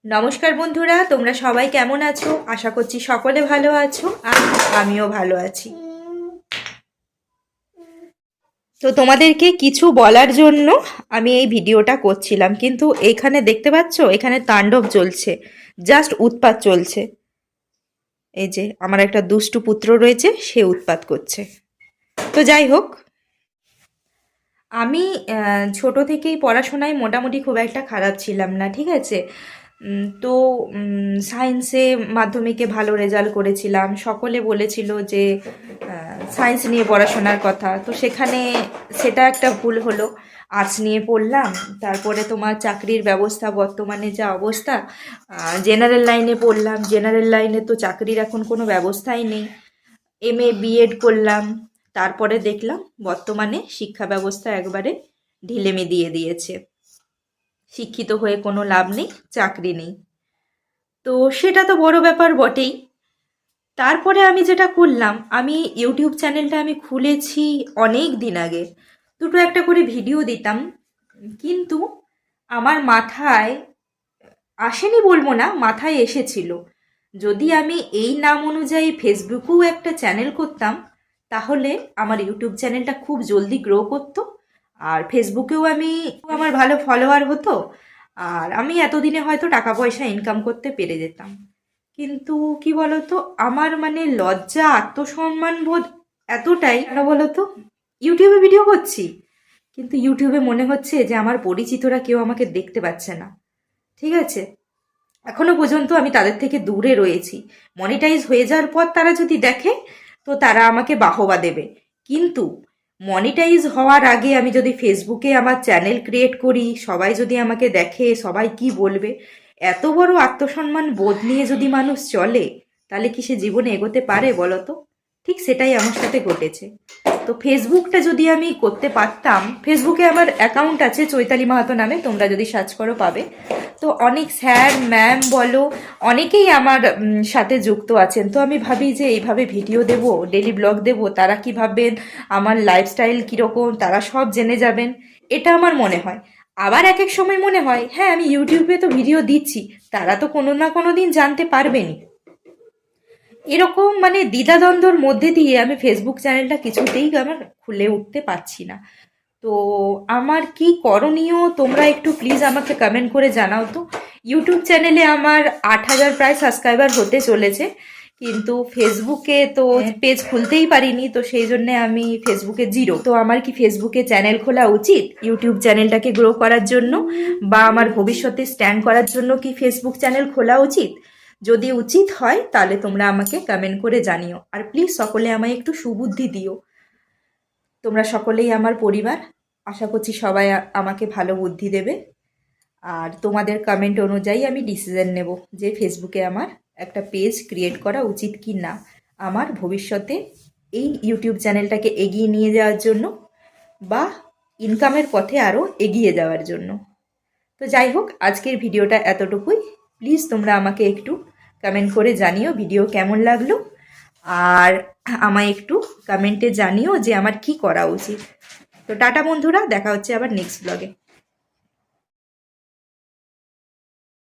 নমস্কার বন্ধুরা, তোমরা সবাই কেমন আছো? আশা করছি সকলে ভালো আছো আর আমিও ভালো আছি। তো তোমাদেরকে কিছু বলার জন্য আমি এই ভিডিওটা করছিলাম, কিন্তু এইখানে দেখতে পাচ্ছ এখানে তাণ্ডব চলছে, জাস্ট উৎপাত চলছে। এই যে আমার একটা দুষ্টু পুত্র রয়েছে, সে উৎপাত করছে। তো যাই হোক, আমি ছোট থেকেই পড়াশোনায় মোটামুটি খুব একটা খারাপ ছিলাম না, ঠিক আছে। তো সায়েন্সে মাধ্যমিকে ভালো রেজাল্ট করেছিলাম, সকলে বলেছিল যে সায়েন্স নিয়ে পড়াশোনার কথা, তো সেখানে সেটা একটা ভুল হলো। আর্টস নিয়ে পড়লাম, তারপরে তোমার চাকরির ব্যবস্থা বর্তমানে যা অবস্থা, জেনারেল লাইনে পড়লাম। জেনারেল লাইনে তো চাকরির এখন কোনো ব্যবস্থাই নেই। এমএ বিএড করলাম, তারপরে দেখলাম বর্তমানে শিক্ষা ব্যবস্থা একবারে ঢিলেমি দিয়ে দিয়েছে। শিক্ষিত হয়ে কোনো লাভ নেই, চাকরি নেই। তো সেটা তো বড় ব্যাপার বটেই। তারপরে আমি যেটা করলাম, আমি ইউটিউব চ্যানেলটা আমি খুলেছি অনেক দিন আগে, দুটো একটা করে ভিডিও দিতাম, কিন্তু আমার মাথায় আসেনি বলবো না, মাথায় এসেছিল যদি আমি এই নাম অনুযায়ী ফেসবুকেও একটা চ্যানেল করতাম, তাহলে আমার ইউটিউব চ্যানেলটা খুব জলদি গ্রো করতো, আর ফেসবুকেও আমার ভালো ফলোয়ার হতো, আর আমি এতদিনে হয়তো টাকা পয়সা ইনকাম করতে পেরে যেতাম। কিন্তু কি বলতো, আমার মানে লজ্জা আত্মসম্মান বোধ এতটাই, কেন বলতো, ইউটিউবে ভিডিও করছি কিন্তু ইউটিউবে মনে হচ্ছে যে আমার পরিচিতরা কেউ আমাকে দেখতে পাচ্ছে না, ঠিক আছে। এখনো পর্যন্ত আমি তাদের থেকে দূরে রয়েছি। মনিটাইজ হয়ে যাওয়ার পর তারা যদি দেখে, তো তারা আমাকে বাহবা দেবে, কিন্তু মনিটাইজ হওয়ার আগে আমি যদি ফেসবুকে আমার চ্যানেল ক্রিয়েট করি, সবাই যদি আমাকে দেখে, সবাই কি বলবে, এত বড় আত্মসম্মান বোধ নিয়ে যদি মানুষ চলে, তাহলে কি সে জীবনে এগোতে পারে বলো তো? ঠিক সেটাই আমার সাথে ঘটেছে। তো ফেসবুকটা যদি আমি করতে পারতাম, ফেসবুকে আমার অ্যাকাউন্ট আছে চৈতালি মাহাতো নামে, তোমরা যদি সার্চ করো পাবে। তো অনেক স্যার ম্যাম বলো, অনেকেই আমার সাথে যুক্ত আছেন। তো আমি ভাবি যে এইভাবে ভিডিও দেব, ডেলি ব্লগ দেব, তারা কি ভাববেন, আমার লাইফস্টাইল কীরকম, তারা সব জেনে যাবেন, এটা আমার মনে হয়। আবার এক এক সময় মনে হয়, হ্যাঁ আমি ইউটিউবে তো ভিডিও দিচ্ছি, তারা তো কোনো না কোনো দিন জানতে পারবেনই। এরকম মানে দ্বিধাদ্বন্দ্বর মধ্যে দিয়ে আমি ফেসবুক চ্যানেলটা কিছুতেই আমার খুলে উঠতে পারছি না। তো আমার কি করণীয়, তোমরা একটু প্লিজ আমাকে কমেন্ট করে জানাও তো। ইউটিউব চ্যানেলে আমার 8,000 প্রায় সাবস্ক্রাইবার হতে চলেছে, কিন্তু ফেসবুকে তো পেজ খুলতেই পারিনি, তো সেই জন্যে আমি ফেসবুকে জিরো। তো আমার কি ফেসবুকে চ্যানেল খোলা উচিত ইউটিউব চ্যানেলটাকে গ্রো করার জন্য, বা আমার ভবিষ্যতে স্ট্যান্ড করার জন্য কি ফেসবুক চ্যানেল খোলা উচিত? যদি উচিত হয় তাহলে তোমরা আমাকে কমেন্ট করে জানিও, আর প্লিজ সকলে আমায় একটু সুবুদ্ধি দিও। তোমরা সকলেই আমার পরিবার, আশা করছি সবাই আমাকে ভালো বুদ্ধি দেবে, আর তোমাদের কমেন্ট অনুযায়ী আমি ডিসিশন নেব যে ফেসবুকে আমার একটা পেজ ক্রিয়েট করা উচিত কি না, আমার ভবিষ্যতে এই ইউটিউব চ্যানেলটাকে এগিয়ে নিয়ে যাওয়ার জন্য, বা ইনকামের পথে আরও এগিয়ে যাওয়ার জন্য। তো যাই হোক, আজকের ভিডিওটা এতটুকুই। প্লিজ তোমরা আমাকে একটু কমেন্ট করে জানিও ভিডিও কেমন লাগলো, আর আমায় একটু কমেন্টে জানিও যে আমার কি করা উচিত। তো টাটা বন্ধুরা, দেখা হচ্ছে আবার নেক্সট ব্লগে।